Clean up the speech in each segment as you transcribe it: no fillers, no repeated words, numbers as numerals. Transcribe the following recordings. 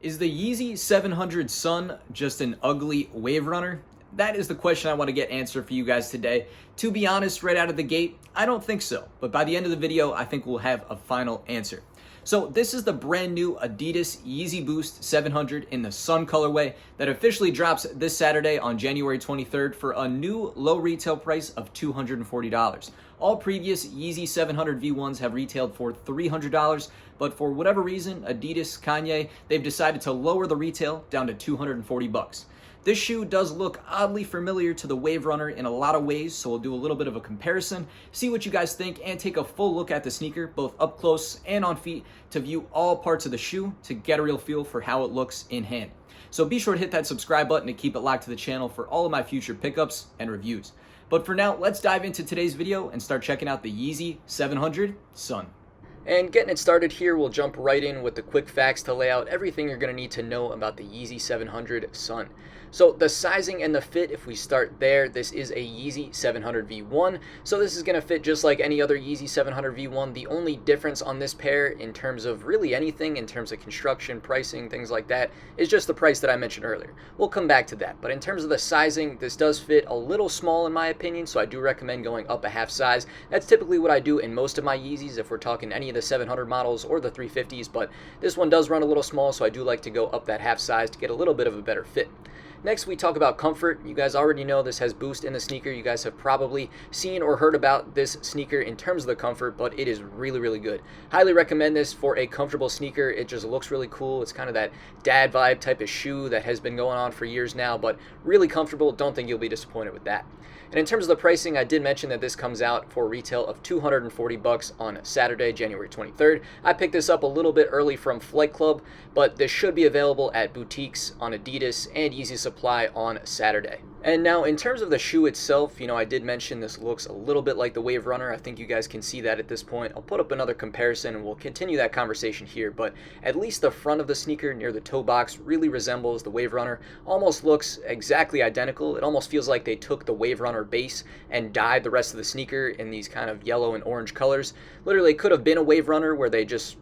Is the Yeezy 700 Sun just an ugly wave runner? That is the question I want to get answered for you guys today. To be honest, right out of the gate, I don't think so. But by the end of the video, I think we'll have a final answer. So this is the brand new Adidas Yeezy Boost 700 in the Sun colorway that officially drops this Saturday on January 23rd for a new low retail price of $240. All previous Yeezy 700 V1s have retailed for $300, but for whatever reason, Adidas, Kanye, they've decided to lower the retail down to $240. This shoe does look oddly familiar to the Wave Runner in a lot of ways, so we'll do a little bit of a comparison, see what you guys think, and take a full look at the sneaker, both up close and on feet, to view all parts of the shoe to get a real feel for how it looks in hand. So be sure to hit that subscribe button to keep it locked to the channel for all of my future pickups and reviews. But for now, let's dive into today's video and start checking out the Yeezy 700 Sun. And getting it started here, we'll jump right in with the quick facts to lay out everything you're going to need to know about the Yeezy 700 Sun. So the sizing and the fit, if we start there, this is a Yeezy 700 V1. So this is going to fit just like any other Yeezy 700 V1. The only difference on this pair in terms of really anything, in terms of construction, pricing, things like that, is just the price that I mentioned earlier. We'll come back to that. But in terms of the sizing, this does fit a little small in my opinion, so I do recommend going up a half size. That's typically what I do in most of my Yeezys if we're talking any of the 700 models or the 350s, but this one does run a little small, so I do like to go up that half size to get a little bit of a better fit. Next, we talk about comfort. You guys already know this has Boost in the sneaker. You guys have probably seen or heard about this sneaker in terms of the comfort, but it is really, really good. Highly recommend this for a comfortable sneaker. It just looks really cool. It's kind of that dad vibe type of shoe that has been going on for years now, but really comfortable. Don't think you'll be disappointed with that. And in terms of the pricing, I did mention that this comes out for retail of $240 on Saturday, January 23rd. I picked this up a little bit early from Flight Club, but this should be available at boutiques on Adidas and Yeezy Supply on Saturday. And now in terms of the shoe itself, I did mention this looks a little bit like the Wave Runner. I think you guys can see that at this point. I'll put up another comparison and we'll continue that conversation here, but at least the front of the sneaker near the toe box really resembles the Wave Runner. Almost looks exactly identical. It almost feels like they took the Wave Runner base and dyed the rest of the sneaker in these kind of yellow and orange colors. Literally, it could have been a Wave Runner where they just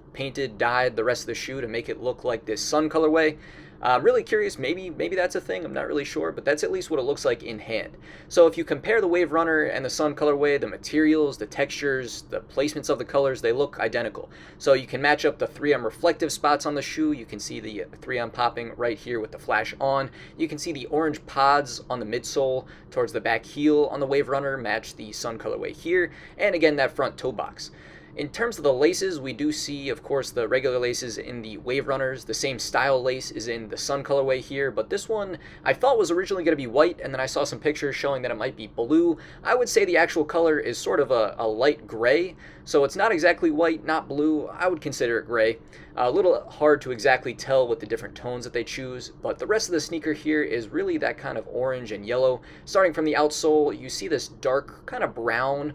dyed the rest of the shoe to make it look like this Sun colorway. I'm really curious, maybe that's a thing, I'm not really sure, but that's at least what it looks like in hand. So if you compare the Wave Runner and the Sun colorway, the materials, the textures, the placements of the colors, they look identical. So you can match up the 3M reflective spots on the shoe. You can see the 3M popping right here with the flash on. You can see the orange pods on the midsole towards the back heel on the Wave Runner match the Sun colorway here, and again that front toe box. In terms of the laces, we do see, of course, the regular laces in the Wave Runners. The same style lace is in the Sun colorway here, but this one I thought was originally going to be white, and then I saw some pictures showing that it might be blue. I would say the actual color is sort of a light gray, so it's not exactly white, not blue. I would consider it gray. A little hard to exactly tell with the different tones that they choose, but the rest of the sneaker here is really that kind of orange and yellow. Starting from the outsole, you see this dark, kind of brown,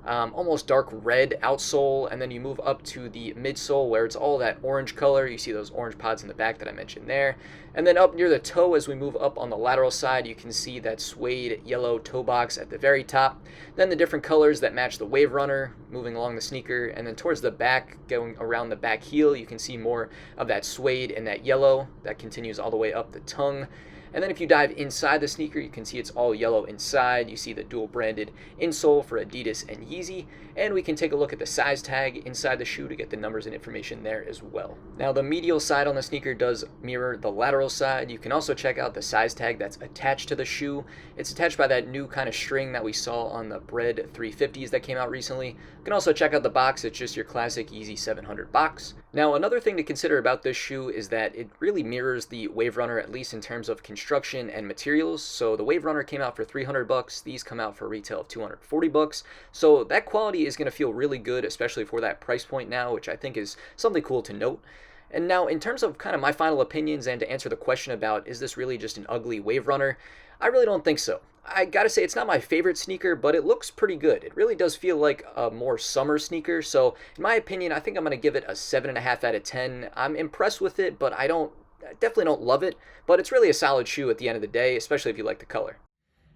almost dark red outsole, and then you move up to the midsole where it's all that orange color. You see those orange pods in the back that I mentioned there. And then up near the toe, as we move up on the lateral side, you can see that suede yellow toe box at the very top. Then the different colors that match the Wave Runner moving along the sneaker, and then towards the back, going around the back heel, you can see more of that suede and that yellow that continues all the way up the tongue. And then if you dive inside the sneaker, you can see it's all yellow inside. You see the dual branded insole for Adidas and Yeezy. And we can take a look at the size tag inside the shoe to get the numbers and information there as well. Now the medial side on the sneaker does mirror the lateral side. You can also check out the size tag that's attached to the shoe. It's attached by that new kind of string that we saw on the Bread 350s that came out recently. You can also check out the box. It's just your classic Yeezy 700 box. Now another thing to consider about this shoe is that it really mirrors the Wave Runner, at least in terms of construction and materials. So the Wave Runner came out for $300. These come out for retail of $240. So that quality is going to feel really good, especially for that price point now, which I think is something cool to note. And now in terms of kind of my final opinions and to answer the question about is this really just an ugly Wave Runner, I really don't think so. I gotta say it's not my favorite sneaker, but it looks pretty good. It really does feel like a more summer sneaker. So in my opinion, I think I'm gonna give it a 7.5 out of 10. I'm impressed with it, but I definitely don't love it, but it's really a solid shoe at the end of the day, especially if you like the color.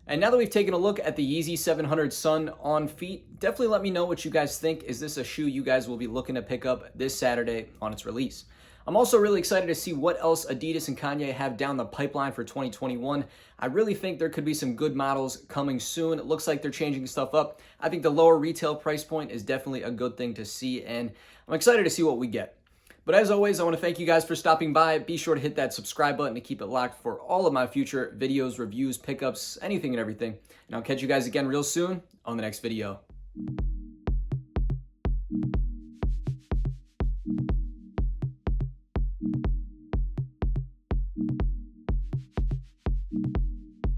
And now that we've taken a look at the Yeezy 700 Sun on feet, definitely let me know what you guys think. Is this a shoe you guys will be looking to pick up this Saturday on its release? I'm also really excited to see what else Adidas and Kanye have down the pipeline for 2021. I really think there could be some good models coming soon. It looks like they're changing stuff up. I think the lower retail price point is definitely a good thing to see, and I'm excited to see what we get. But as always, I want to thank you guys for stopping by. Be sure to hit that subscribe button to keep it locked for all of my future videos, reviews, pickups, anything and everything. And I'll catch you guys again real soon on the next video.